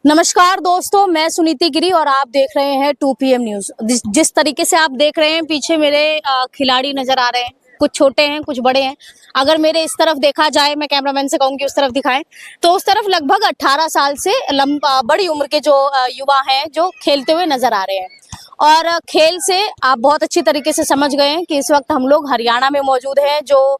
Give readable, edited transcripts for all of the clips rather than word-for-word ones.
नमस्कार दोस्तों, मैं सुनीति गिरी और आप देख रहे हैं 2PM न्यूज। जिस तरीके से आप देख रहे हैं पीछे मेरे खिलाड़ी नजर आ रहे हैं, कुछ छोटे हैं कुछ बड़े हैं। अगर मेरे इस तरफ देखा जाए, मैं कैमरामैन से कहूंगी उस तरफ दिखाएं, तो उस तरफ लगभग 18 साल से बड़ी उम्र के जो युवा हैं जो खेलते हुए नजर आ रहे हैं। और खेल से आप बहुत अच्छी तरीके से समझ गए हैं कि इस वक्त हम लोग हरियाणा में मौजूद हैं जो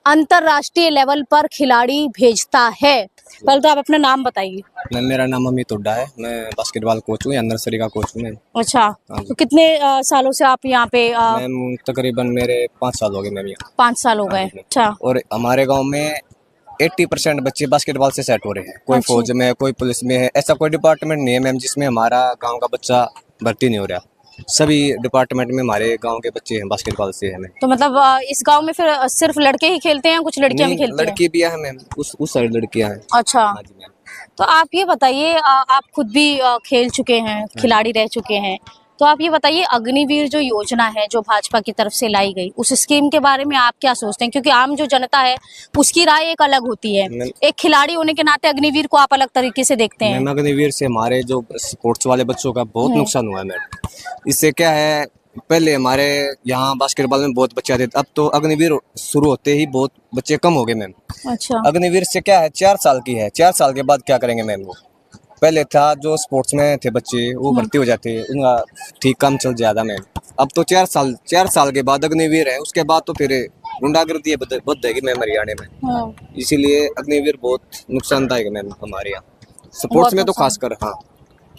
अंतरराष्ट्रीय लेवल पर खिलाड़ी भेजता है। पहले तो आप अपना नाम बताइए। मेरा नाम अमित हुड्डा है। मैं बास्केटबॉल कोच हूँ, नर्सरी का कोच हूँ मैं। अच्छा, तो कितने सालों से आप यहाँ पे? मैम तकरीबन मेरे 5 साल हो गए मैम यहाँ। 5 साल हो गए। अच्छा। और हमारे गांव में 80% बच्चे बास्केटबॉल से सेट हो रहे हैं। कोई अच्छा। फौज में है, कोई पुलिस में है। ऐसा कोई डिपार्टमेंट नहीं है मैम जिसमें हमारा गाँव का बच्चा भर्ती नहीं हो रहा। सभी डिपार्टमेंट में हमारे गांव के बच्चे हैं बास्केटबॉल से हैं। तो मतलब इस गांव में फिर सिर्फ लड़के ही खेलते हैं, कुछ लड़कियां भी खेलती हैं? लड़की भी है मैम, उस साइड लड़कियां हैं। अच्छा। हाँ जी मैम। तो आप ये बताइए, आप खुद भी खेल चुके हैं, खिलाड़ी रह चुके हैं, तो आप ये बताइए अग्निवीर जो योजना है जो भाजपा की तरफ से लाई गई, उस स्कीम के बारे में आप क्या सोचते हैं? क्योंकि आम जो जनता है उसकी राय एक अलग होती है। एक खिलाड़ी होने के नाते अग्निवीर को आप अलग तरीके से देखते हैं। मैम अग्निवीर से हमारे जो स्पोर्ट्स वाले बच्चों का बहुत नुकसान हुआ है मैम। इससे क्या है, पहले हमारे यहाँ बास्केटबॉल में बहुत बच्चे आते थे, अब तो अग्निवीर शुरू होते ही बहुत बच्चे कम हो गए मैम। अच्छा। अग्निवीर से क्या है, 4 साल की है, 4 साल के बाद क्या करेंगे मैम? वो पहले था जो स्पोर्ट्स में थे बच्चे वो भर्ती हो जाते, उनका ठीक काम चल जाता मैम। अब तो 4 साल के बाद अग्निवीर है, उसके बाद तो फिर गुंडागर्दी बढ़ जाएगी मैम हरियाणा में। इसीलिए अग्निवीर बहुत नुकसानदायक है मैम हमारे यहाँ स्पोर्ट्स में तो खासकर। हाँ,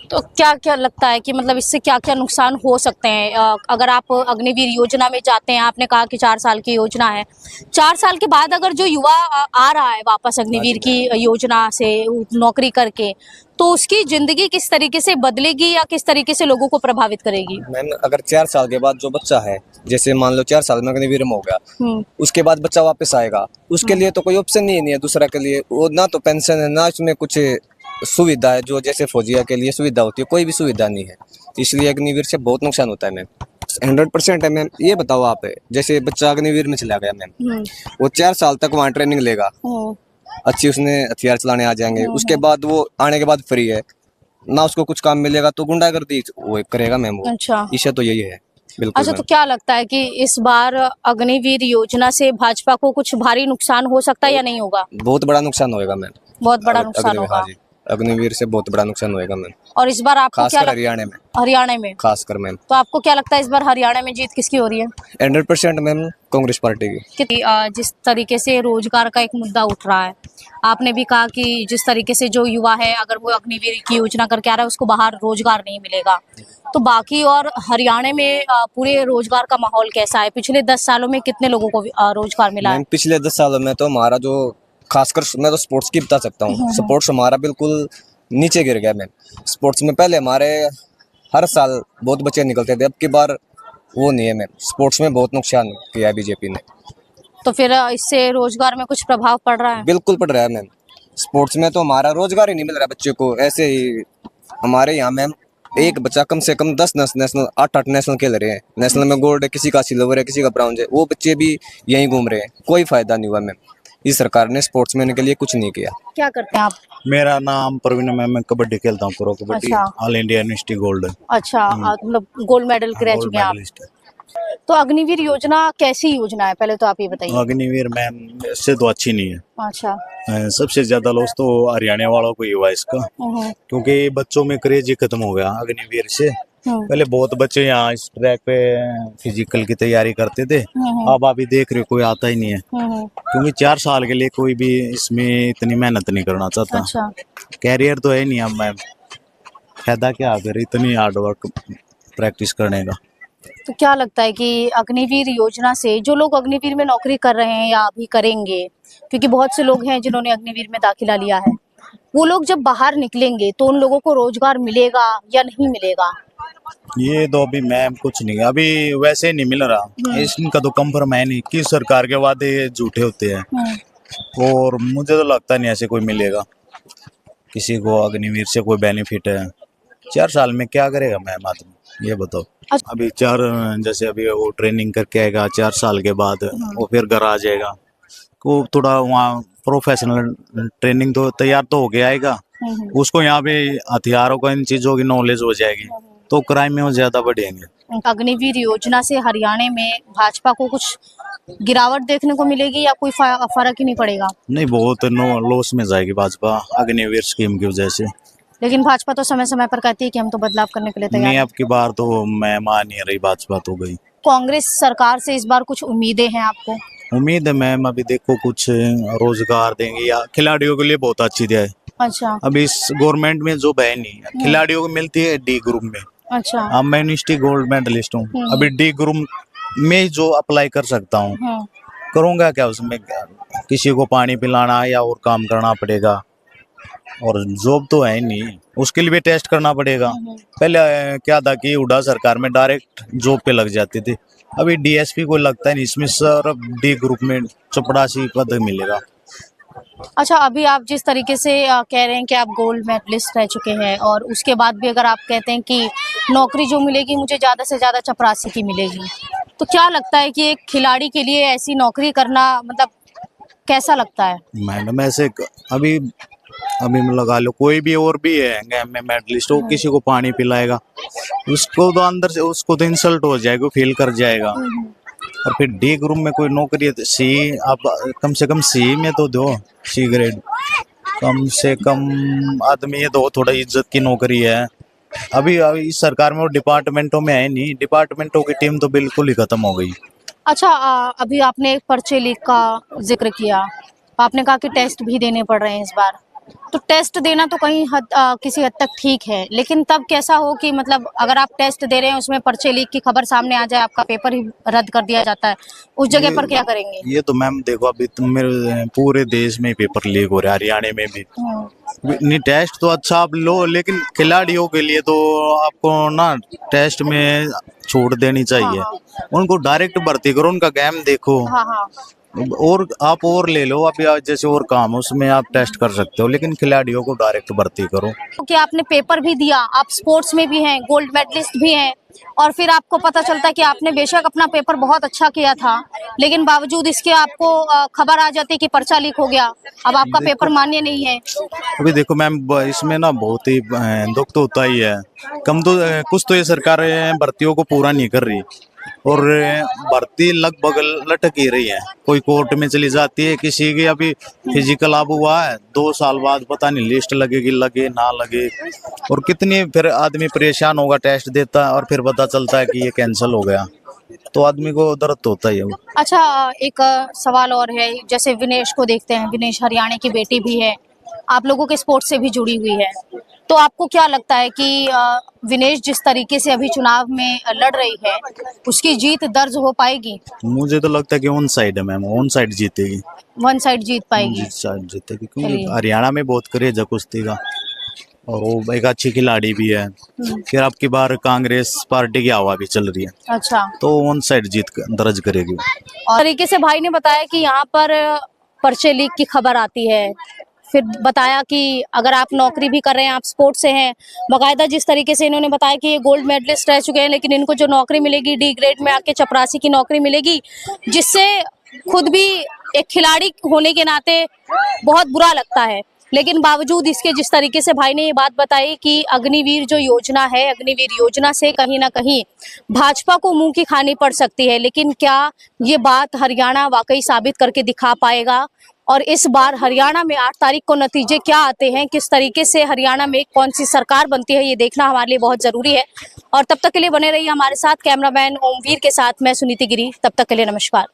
तो क्या क्या लगता है कि मतलब इससे क्या क्या नुकसान हो सकते हैं? अगर आप अग्निवीर योजना में जाते हैं, आपने कहा कि 4 साल की योजना है, 4 साल के बाद अगर जो युवा आ रहा है वापस अग्निवीर की योजना से नौकरी करके, तो उसकी जिंदगी किस तरीके से बदलेगी या किस तरीके से लोगों को प्रभावित करेगी? मैम अगर 4 साल के बाद जो बच्चा है, जैसे मान लो 4 साल में अग्निवीर में हो गया, उसके बाद बच्चा वापस आएगा, उसके लिए तो कोई ऑप्शन नहीं है दूसरा के लिए। वो ना तो पेंशन है ना उसमें कुछ सुविधा है जो जैसे फौजिया के लिए सुविधा होती है, कोई भी सुविधा नहीं है। इसलिए अग्निवीर से बहुत नुकसान होता है मैम। 100% है मैम। ये बताओ आप, जैसे बच्चा अग्निवीर में चला गया मैम, वो 4 साल तक वहाँ ट्रेनिंग लेगा, अच्छी उसने हथियार चलाने आ जाएंगे, उसके बाद वो आने के बाद फ्री है ना, उसको कुछ काम मिलेगा तो गुंडागर्दी वो करेगा मैम वो। अच्छा। इसे तो यही है। बिल्कुल। अच्छा, तो क्या लगता है कि इस बार अग्निवीर योजना से भाजपा को कुछ भारी नुकसान हो सकता है या नहीं होगा? बहुत बड़ा नुकसान होगा मैम। बहुत बड़ा नुकसान होगा। अग्निवीर से बहुत बड़ा नुकसान होएगा मैम। और इस बार आपको क्या हरियाणा में? हरियाणा में खासकर मैम। तो आपको क्या लगता है इस बार हरियाणा में जीत किसकी हो रही है? 100% मैम कांग्रेस पार्टी की। जिस तरीके से रोजगार का एक मुद्दा उठ रहा है, आपने भी कहा कि जिस तरीके से जो युवा है अगर वो अग्निवीर की योजना करके आ रहा है उसको बाहर रोजगार नहीं मिलेगा, तो बाकी और हरियाणा में पूरे रोजगार का माहौल कैसा है? पिछले 10 सालों में कितने लोगों को रोजगार मिला है? पिछले 10 सालों में तो हमारा जो खासकर मैं तो स्पोर्ट्स की बता सकता हूँ, स्पोर्ट्स हमारा बिल्कुल नीचे गिर गया मैम। स्पोर्ट्स में पहले हमारे हर साल बहुत बच्चे निकलते थे, अब की बार वो नहीं है मैम। स्पोर्ट्स में बहुत नुकसान किया है बीजेपी ने। तो फिर इससे रोजगार में कुछ प्रभाव पड़ रहा है? बिल्कुल पड़ रहा है मैम। स्पोर्ट्स में तो हमारा रोजगार ही नहीं मिल रहा बच्चे को। ऐसे ही हमारे यहाँ मैम एक बच्चा कम से कम 10 नेशनल 8 नेशनल खेल रहे हैं। नेशनल में गोल्ड है, किसी का सिल्वर है, किसी का ब्राउन है, वो बच्चे भी यहीं घूम रहे हैं, कोई फायदा नहीं हुआ मैम। इस सरकार ने स्पोर्ट्समैन के लिए कुछ नहीं किया। क्या करते हैं आप? मेरा नाम प्रवीण है, मैं कबड्डी खेलता हूँ, प्रो कबड्डी। अच्छा। All India university gold. अच्छा, मतलब गोल्ड मेडल रह चुके हैं आप। तो अग्निवीर योजना कैसी योजना है, पहले तो आप ये बताइए। अग्निवीर मैम इससे तो अच्छी नहीं है। अच्छा। सबसे ज्यादा लॉस तो हरियाणा वालों को ही हुआ इसका, क्योंकि बच्चों में क्रेज ही खत्म हो गया अग्निवीर से। पहले बहुत बच्चे यहाँ इस ट्रैक पे फिजिकल की तैयारी करते थे, अब अभी देख रहे कोई आता ही नहीं है, क्योंकि 4 साल के लिए कोई भी इसमें इतनी मेहनत नहीं करना चाहता। अच्छा। कैरियर तो है नहीं अब मैम, फायदा क्या अगर इतनी हार्ड वर्क प्रैक्टिस करने का। तो क्या लगता है कि अग्निवीर योजना से जो लोग अग्निवीर में नौकरी कर रहे हैं या अभी करेंगे, क्योंकि बहुत से लोग हैं जिन्होंने अग्निवीर में दाखिला लिया है, वो लोग जब बाहर निकलेंगे तो उन लोगों को रोजगार मिलेगा या नहीं मिलेगा? ये तो अभी मैम कुछ नहीं, अभी वैसे नहीं मिल रहा, इसका तो कंफर्म है नहीं कि सरकार के वादे झूठे होते हैं, और मुझे तो लगता नहीं ऐसे कोई मिलेगा किसी को अग्निवीर से कोई बेनिफिट है। 4 साल में क्या करेगा मैम आदमी, ये बताओ। अभी जैसे अभी वो ट्रेनिंग करके आएगा 4 साल के बाद, वो फिर घर आ जाएगा, वो थोड़ा वहाँ प्रोफेशनल ट्रेनिंग तो तैयार तो हो गया आएगा, उसको यहाँ पे हथियारों का इन चीजों की नॉलेज हो जाएगी तो क्राइम में वो ज्यादा बढ़ेंगे। अग्निवीर योजना से हरियाणा में भाजपा को कुछ गिरावट देखने को मिलेगी या कोई फर्क ही नहीं पड़ेगा? नहीं, बहुत लॉस में जाएगी भाजपा अग्निवीर स्कीम की वजह से। लेकिन भाजपा तो समय समय पर कहती है कि हम तो बदलाव करने के लिए तैयार नहीं, हैं। अब की बार तो मैं मान नहीं रही, भाजपा तो गई। कांग्रेस सरकार से इस बार कुछ उम्मीदें हैं आपको? उम्मीद है मैम, अभी देखो कुछ रोजगार देंगे या खिलाड़ियों के लिए बहुत अच्छी दिया है। अच्छा अभी इस गवर्नमेंट में जॉब है नहीं, खिलाड़ियों को मिलती है डी ग्रुप में। अच्छा। अब मैं यूनिवर्सिटी गोल्ड मेडलिस्ट हूँ, अभी डी ग्रुप में जो अप्लाई कर सकता हूँ, करूँगा क्या उसमें? किसी को पानी पिलाना या और काम करना पड़ेगा, और जॉब तो है नहीं, उसके लिए भी टेस्ट करना पड़ेगा। पहले क्या था कि हुड्डा सरकार में डायरेक्ट जॉब पे लग जाते थे, अभी डीएसपी को लगता है नहीं, इसमें सर डी ग्रुप में 84 पद मिलेगा। अच्छा, अभी आप जिस तरीके से कह रहे हैं कि आप गोल्ड मेडलिस्ट रह चुके हैं और उसके बाद भी अगर आप कहते हैं कि नौकरी जो मिलेगी मुझे ज़्यादा से ज़्यादा 84 की मिलेगी, तो क्या लगता है कि एक खिलाड़ी के लिए ऐसी नौकरी करना मतलब कैसा लगता है? मैडम ऐसे अभी में लगा लो, कोई भी और भी है मेडलिस्ट, वो किसी को पानी पिलाएगा, उसको तो अंदर से उसको तो इंसल्ट हो जाएगा, फील कर जाएगा। और फिर डी ग्रुप में कोई नौकरी है, सी आप कम से कम सी में तो दो, सी ग्रेड कम से कम आदमी ये दो, थोड़ा इज्जत की नौकरी है। अभी इस सरकार में वो डिपार्टमेंटों में है नहीं, डिपार्टमेंटों की टीम तो बिल्कुल ही खत्म हो गई। अच्छा, अभी आपने पर्चे लीक का जिक्र किया, आपने कहा कि टेस्ट भी देने पड़ रहे हैं इस बार, तो टेस्ट देना तो कहीं किसी हद तक ठीक है, लेकिन तब कैसा हो कि मतलब अगर आप टेस्ट दे रहे हैं उसमें पर्चे लीक की खबर सामने आ जाए, आपका पेपर ही रद्द कर दिया जाता है, उस जगह पर क्या करेंगे? ये तो मैम देखो, अभी तुम मेरे पूरे देश में पेपर लीक हो रहे हैं, हरियाणा में भी। नहीं, टेस्ट तो अच्छा आप लो, लेकिन खिलाड़ियों के लिए तो आपको ना टेस्ट में छूट देनी चाहिए। उनको डायरेक्ट भर्ती करो, उनका गेम देखो। और आप और ले लो, आप जैसे और काम उसमें आप टेस्ट कर सकते हो, लेकिन खिलाड़ियों को डायरेक्ट भर्ती करो। क्योंकि आपने पेपर भी दिया, आप स्पोर्ट्स में भी हैं, गोल्ड मेडलिस्ट भी हैं, और फिर आपको पता चलता है कि आपने बेशक अपना पेपर बहुत अच्छा किया था, लेकिन बावजूद इसके आपको खबर आ जाती है कि पर्चा लीक हो गया, अब आपका पेपर मान्य नहीं है। अभी देखो मैम, इसमें ना बहुत ही दुख तो होता ही है। कम तो कुछ तो ये सरकार भर्तियों को पूरा नहीं कर रही, और भर्ती लगभग लटक ही रही है। कोई कोर्ट में चली जाती है, किसी की अभी फिजिकल अब हुआ है, 2 साल बाद पता नहीं लिस्ट लगेगी, लगे ना लगे, और कितनी फिर आदमी परेशान होगा, टेस्ट देता है और फिर पता चलता है कि ये कैंसिल हो गया, तो आदमी को दर्द होता ही है। अच्छा, एक सवाल और है, जैसे विनेश को देखते हैं, विनेश हरियाणा की बेटी भी है, आप लोगों के स्पोर्ट्स से भी जुड़ी हुई है, तो आपको क्या लगता है कि विनेश जिस तरीके से अभी चुनाव में लड़ रही है, उसकी जीत दर्ज हो पाएगी? मुझे तो लगता है कि ऑन साइड है मैम, ऑन साइड जीतेगी, वन साइड जीत पाएगी। जीतेगी, क्योंकि हरियाणा में बहुत क्रेज है कुश्ती का, और वो एक अच्छी खिलाड़ी भी है। फिर आपकी बार कांग्रेस पार्टी की हवा भी चल रही है, अच्छा, तो ऑन साइड जीत दर्ज करेगी। और तरीके से भाई ने बताया कि यहाँ पर पर्चे लीक की खबर आती है, फिर बताया कि अगर आप नौकरी भी कर रहे हैं, आप स्पोर्ट्स से हैं, बाकायदा जिस तरीके से इन्होंने बताया कि ये गोल्ड मेडलिस्ट रह चुके हैं, लेकिन इनको जो नौकरी मिलेगी डी ग्रेड में आके 84 की नौकरी मिलेगी, जिससे खुद भी एक खिलाड़ी होने के नाते बहुत बुरा लगता है। लेकिन बावजूद इसके जिस तरीके से भाई ने ये बात बताई कि अग्निवीर जो योजना है, अग्निवीर योजना से कहीं ना कहीं भाजपा को मुंह की खानी पड़ सकती है, लेकिन क्या ये बात हरियाणा वाकई साबित करके दिखा पाएगा? और इस बार हरियाणा में 8 तारीख को नतीजे क्या आते हैं, किस तरीके से हरियाणा में कौन सी सरकार बनती है, ये देखना हमारे लिए बहुत जरूरी है। और तब तक के लिए बने रहिए हमारे साथ, कैमरामैन ओमवीर के साथ मैं सुनीति गिरी। तब तक के लिए नमस्कार।